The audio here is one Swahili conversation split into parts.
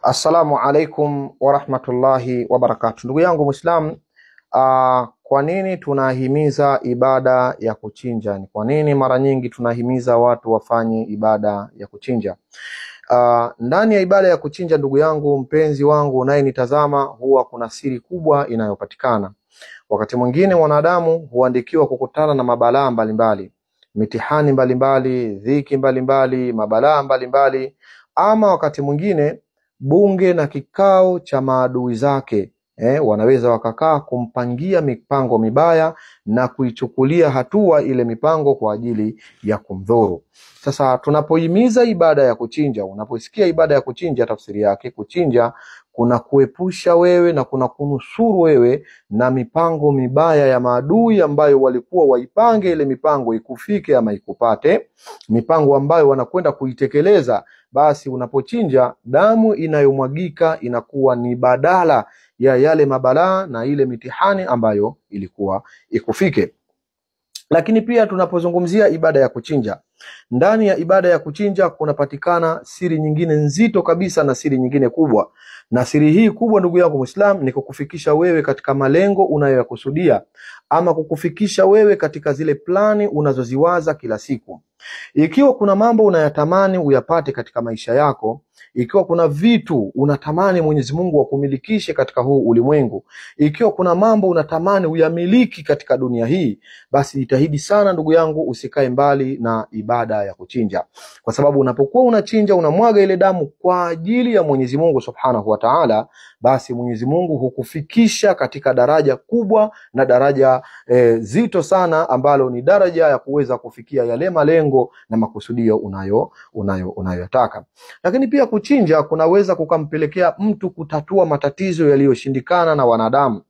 Assalamu alaikum wa rahmatullahi wa barakatuh. Ndugu yangu Muislam, kwa nini tunahimiza ibada ya kuchinja? Ni kwa nini mara nyingi tunahimiza watu wafanye ibada ya kuchinja? Ndani ya ibada ya kuchinja, ndugu yangu mpenzi wangu unayenitazama, huwa kuna siri kubwa inayopatikana. Wakati mwingine mwanadamu huandikiwa kukutana na mabalaa mbalimbali, mitihani mbalimbali, dhiki mbalimbali, mabalaa mbalimbali, ama wakati mwingine bunge na kikao cha maadui zake wanaweza wakakaa kumpangia mipango mibaya na kuichukulia hatua ile mipango kwa ajili ya kumdhuru. Sasa tunapohimiza ibada ya kuchinja, unaposikia ibada ya kuchinja, tafsiri yake kuchinja kuna kuepusha wewe na kuna kunusuru wewe na mipango mibaya ya maadui ambayo walikuwa waipange ile mipango ikufike ama ikupate, mipango ambayo wanakwenda kuitekeleza. Basi unapochinja, damu inayomwagika inakuwa ni badala ya yale mabalaa na ile mitihani ambayo ilikuwa ikufike. Lakini pia tunapozungumzia ibada ya kuchinja, ndani ya ibada ya kuchinja kunapatikana siri nyingine nzito kabisa na siri nyingine kubwa. Na siri hii kubwa, ndugu yangu Muislam, ni kukufikisha wewe katika malengo unayoyakusudia, ama kukufikisha wewe katika zile plani unazoziwaza kila siku. Ikiwa kuna mambo unayatamani uyapate katika maisha yako, ikiwa kuna vitu unatamani Mwenyezi Mungu akumilikishe katika huu ulimwengu, ikiwa kuna mambo unatamani uyamiliki katika dunia hii, basi jitahidi sana ndugu yangu usikae mbali na ibada ya kuchinja. Kwa sababu unapokuwa unachinja, unamwaga ile damu kwa ajili ya Mwenyezi Mungu Subhanahu wa Ta'ala, basi Mwenyezi Mungu hukufikisha katika daraja kubwa na daraja zito sana, ambalo ni daraja ya kuweza kufikia yale malengo na makusudio unayotaka. Lakini pia kuchinja kunaweza kukampelekea mtu kutatua matatizo yaliyoshindikana na wanadamu.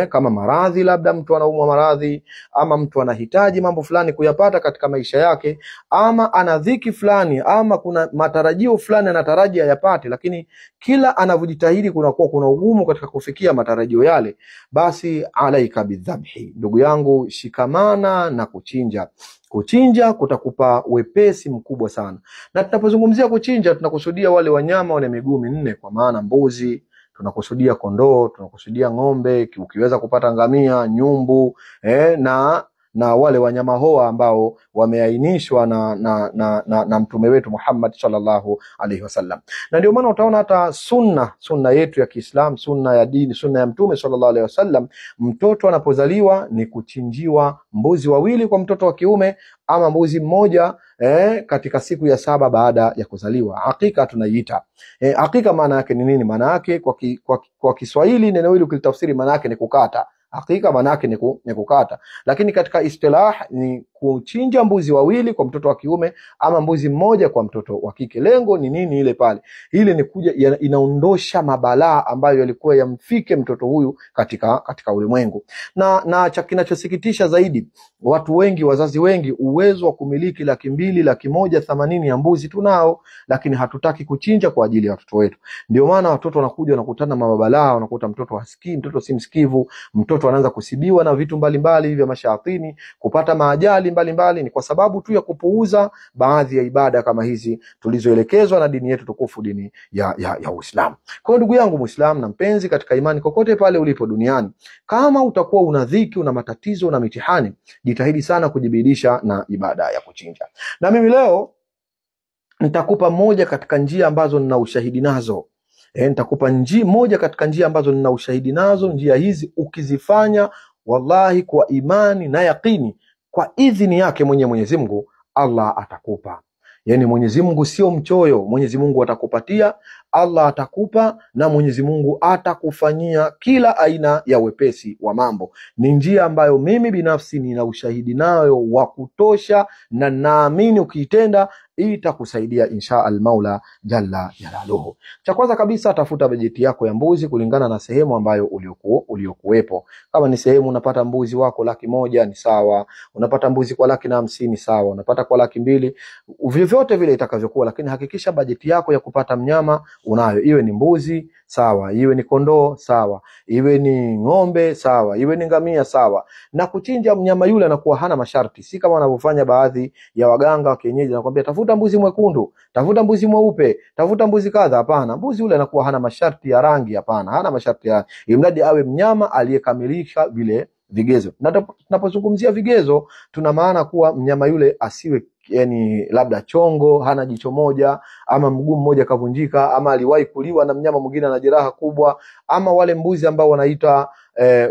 Kama maradhi, labda mtu anaumwa maradhi, ama mtu anahitaji mambo fulani kuyapata katika maisha yake, ama ana dhiki fulani, ama kuna matarajio fulani anatarajia yapate, lakini kila anavyojitahidi kunakuwa kuna ugumu katika kufikia matarajio yale. Basi alaika bidhabhi, ndugu yangu, shikamana na kuchinja. Kuchinja kutakupa wepesi mkubwa sana. Na tunapozungumzia kuchinja, tunakusudia wale wanyama wale miguu minne, kwa maana mbuzi, tunakusudia kondoo, tunakusudia ng'ombe, ukiweza kupata ngamia, nyumbu, na wale wanyama hoa ambao wameainishwa na mtume wetu Muhammad sallallahu alaihi wasallam. Na ndio maana utaona hata sunna yetu ya Kiislamu, sunna ya dini, sunna ya mtume sallallahu alaihi wasallam, mtoto anapozaliwa ni kuchinjiwa mbuzi wawili kwa mtoto wa kiume, ama mbuzi mmoja katika siku ya 7 baada ya kuzaliwa. Hakika tunaiita. Hakika maana yake ni nini? Maana yake kwa Kiswahili neno hili ukilitafsiri maana yake ni kukata. Hakika maana yake ni kukata. Lakini katika istilah ni kuchinja mbuzi wawili kwa mtoto wa kiume, ama mbuzi mmoja kwa mtoto wa kike. Lengo ni nini ile pale? Ile ni kuja inaondosha mabalaa ambayo yalikuwa yamfike mtoto huyu katika ulimwengu. Na kinachosikitisha zaidi, watu wengi, wazazi wengi, uwezo wa kumiliki 200,000, 180,000 ya mbuzi tunao, lakini hatutaki kuchinja kwa ajili ya watoto wetu. Ndio maana watoto wanakuja wanakutana na mabalaa, wanakuta mtoto hasikii, mtoto si msikivu, mtoto anaanza kusibiwa na vitu mbalimbali vya mashaitani, kupata maajali mbalimbali. Ni kwa sababu tu ya kupuuza baadhi ya ibada kama hizi tulizoelekezwa na dini yetu tukufu, dini ya Uislamu. Kwa ndugu yangu Muislamu na mpenzi katika imani, kokote pale ulipo duniani, kama utakuwa una dhiki, una matatizo, una mitihani, jitahidi sana kujibidisha na ibada ya kuchinja. Na mimi leo nitakupa moja katika njia ambazo nina ushahidi nazo. Nitakupa moja katika njia ambazo nina ushahidi nazo. Njia hizi ukizifanya, wallahi, kwa imani na yaqini, kwa idhini yake Mwenyezi Mungu, Allah atakupa. Yani Mwenyezi Mungu sio mchoyo. Mwenyezi Mungu atakupatia, Allah atakupa, na Mwenyezi Mungu atakufanyia kila aina ya wepesi wa mambo. Ni njia ambayo mimi binafsi nina ushahidi nayo wa kutosha, na naamini ukiitenda itakusaidia insha al-Maula jalla jalaluhu. Cha kwanza kabisa, tafuta bajeti yako ya mbuzi kulingana na sehemu ambayo uliokuwepo. Kama ni sehemu unapata mbuzi wako 100,000 ni sawa, unapata mbuzi kwa 150,000 sawa, unapata kwa 200,000, vyovyote vile itakavyokuwa, lakini hakikisha bajeti yako ya kupata mnyama unayo, iwe ni mbuzi sawa, iwe ni kondoo sawa, iwe ni ng'ombe sawa, iwe ni ngamia sawa. Na kuchinja mnyama yule anakuwa hana masharti, si kama wanavyofanya baadhi ya waganga wa kienyeji, anakuambia tafuta mbuzi mwekundu, tafuta mbuzi mweupe, tafuta mbuzi kadha. Hapana, mbuzi yule anakuwa hana masharti ya rangi, hapana, hana masharti ya rangi, imradi awe mnyama aliyekamilisha vile vigezo. Na tunapozungumzia vigezo, tuna maana kuwa mnyama yule asiwe yani labda chongo, hana jicho moja, ama mguu mmoja kavunjika, ama aliwahi kuliwa na mnyama mwingine ana jeraha kubwa, ama wale mbuzi ambao wanaita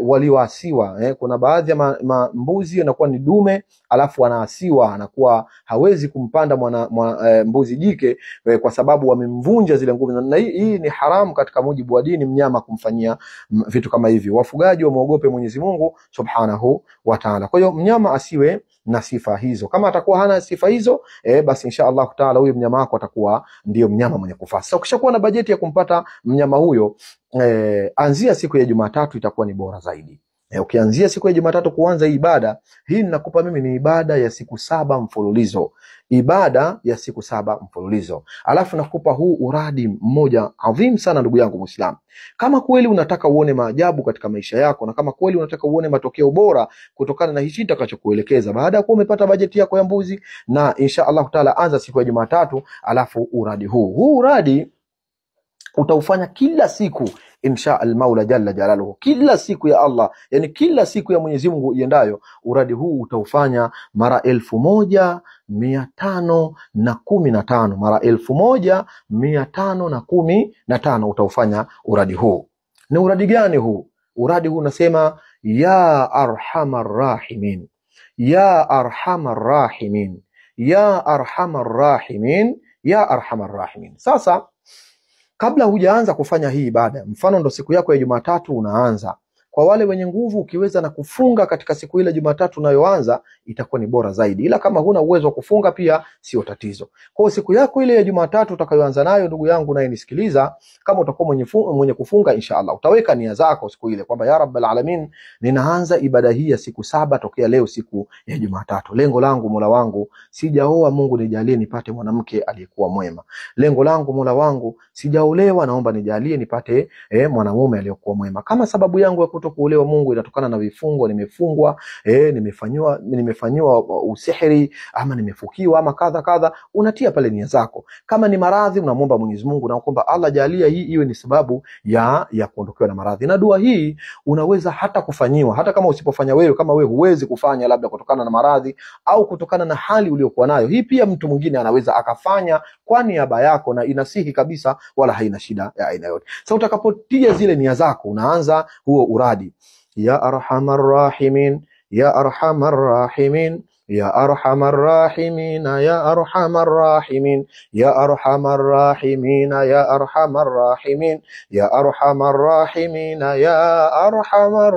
walioasiwa. Kuna baadhi ya mbuzi anakuwa ni dume alafu anaasiwa, anakuwa hawezi kumpanda mbuzi jike kwa sababu wamemvunja zile nguvu. Na hii ni haramu katika mujibu wa dini, mnyama kumfanyia vitu kama hivi. Wafugaji wamuogope Mwenyezi Mungu Subhanahu wa Ta'ala. Kwa hiyo mnyama asiwe na sifa hizo. Kama atakuwa hana sifa hizo, basi insha Allah Ta'ala huyo mnyama wako atakuwa ndio mnyama mwenye kufaa. Sasa ukishakuwa na bajeti ya kumpata mnyama huyo, anzia siku ya Jumatatu, itakuwa ni bora zaidi. Ukianzia siku ya Jumatatu kuanza ibada hii, ninakupa mimi ni ibada ya siku 7 mfululizo, ibada ya siku 7 mfululizo. Alafu nakupa huu uradi mmoja adhim sana, ndugu yangu Muislamu. Kama kweli unataka uone maajabu katika maisha yako, na kama kweli unataka uone matokeo bora kutokana na hichi nitakachokuelekeza, baada ya kuwa umepata bajeti yako ya mbuzi, na insha Allah Taala anza siku ya Jumatatu, alafu uradi huu uradi utaufanya kila siku insha al-Maula jalla jalaluhu, kila siku ya Allah, yani kila siku ya Mwenyezi Mungu iendayo, uradi huu utaufanya mara 1515, mara 1515 utaufanya uradi huu. Ni uradi gani huu? Uradi huu unasema ya arhamar rahimin, ya arhamar rahimin, ya arhamar rahimin, ya arhamar rahimin. Sasa kabla hujaanza kufanya hii ibada, mfano ndo siku yako ya Jumatatu unaanza, kwa wale wenye nguvu ukiweza na kufunga katika siku ile Jumatatu unayoanza itakuwa ni bora zaidi, ila kama huna uwezo wa kufunga pia sio tatizo. Kwa siku yako ile ya Jumatatu utakayoanza nayo, ndugu yangu naye nisikiliza, kama utakuwa mwenye kufunga insha Allah, utaweka nia zako siku ile kwamba ya Rabbal Alamin, ninaanza ibada hii ya siku 7 tokea leo siku ya Jumatatu. Lengo langu Mola wangu, sijaoa, Mungu nijalie nipate mwanamke aliyekuwa mwema. Lengo langu Mola wangu, sijaolewa, naomba nijalie nipate mwanamume aliyekuwa mwema. Kama sababu yangu ya kutokuolewa Mungu inatokana na vifungo, nimefungwa, nimefanywa usihiri, ama nimefukiwa, ama kadha kadha, unatia pale nia zako. Kama ni maradhi, unamwomba Mwenyezi Mungu na kwamba Allah jalia hii iwe ni sababu ya kuondokewa na maradhi. Na dua hii unaweza hata kufanyiwa hata kama usipofanya wewe, kama wewe huwezi kufanya labda kutokana na maradhi au kutokana na hali uliyokuwa nayo, hii pia mtu mwingine anaweza akafanya kwa niaba yako, na inasihi kabisa, wala haina shida ya aina yote. Sasa utakapotia zile nia zako, unaanza huo uradi, ya arhamar rahimin, ya arhamar rahimin, ya arhamar rahimin, ya arhamar rahimin, ya arhamar rahimin, ya arhamar rahimin, ya arhamar rahimin, ya arhamar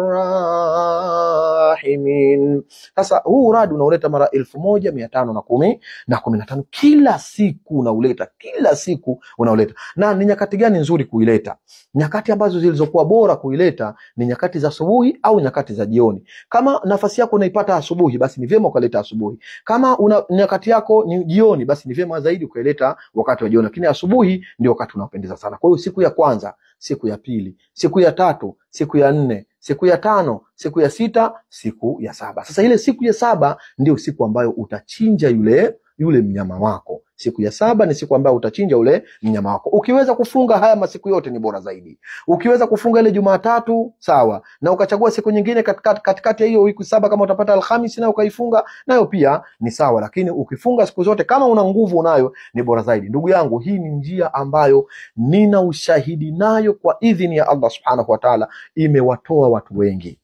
rahimin. Sasa huu uradi unauleta mara 1515 kila siku, unauleta kila siku unauleta. Na ni nyakati gani nzuri kuileta? Nyakati ambazo zilizokuwa bora kuileta ni nyakati za asubuhi au nyakati za jioni. Kama nafasi yako unaipata asubuhi, basi ni vyema ukaleta asubuhi. Kama nyakati yako ni jioni, basi ni vyema zaidi ukaileta wakati wa jioni, lakini asubuhi ndio wakati unaopendeza sana. Kwa hiyo siku ya kwanza, siku ya pili, siku ya tatu, siku ya 4, siku ya 5, siku ya 6, siku ya 7. Sasa ile siku ya 7 ndio siku ambayo utachinja yule mnyama wako. Siku ya 7 ni siku ambayo utachinja ule mnyama wako. Ukiweza kufunga haya masiku yote ni bora zaidi. Ukiweza kufunga ile Jumatatu sawa, na ukachagua siku nyingine katikati ya hiyo wiki 7, kama utapata Alhamisi na ukaifunga nayo pia ni sawa, lakini ukifunga siku zote kama una nguvu unayo ni bora zaidi. Ndugu yangu, hii ni njia ambayo nina ushahidi nayo kwa idhini ya Allah Subhanahu wa Ta'ala, imewatoa watu wengi.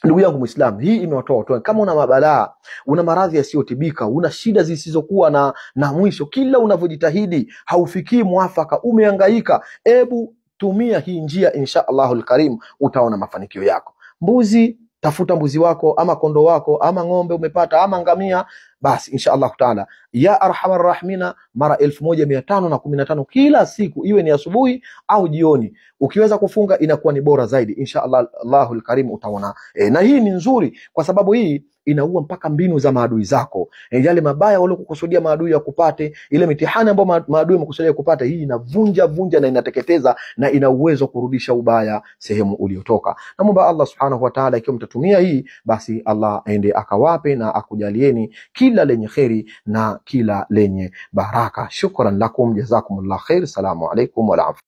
Ndugu yangu Muislamu, hii imewatoa watu wengi. Kama una mabalaa, una maradhi yasiyotibika, una shida zisizokuwa na mwisho, kila unavyojitahidi haufikii mwafaka, umehangaika, ebu tumia hii njia, insha Allahul Karim utaona mafanikio yako. Mbuzi, tafuta mbuzi wako ama kondo wako ama ng'ombe umepata ama ngamia, basi insha Allah taala ya arhamar rahimina mara 1515 kila siku, iwe ni asubuhi au jioni. Ukiweza kufunga inakuwa ni bora zaidi insha Allah, Allahul Karim utaona. Na hii ni nzuri kwa sababu hii inaua mpaka mbinu za maadui zako. Yale mabaya waliokukusudia maadui ya kupate, ile mitihani ambayo maadui wamekusudia kupata, hii inavunja na inateketeza na ina uwezo kurudisha ubaya sehemu uliotoka. Naomba Allah subhanahu wa ta'ala, ikiwa mtatumia hii, basi Allah aende akawape na akujalieni kila lenye kheri na kila lenye baraka. Shukran lakum, jazakumullah khair. Assalamu alaikum wa rahmatullahi.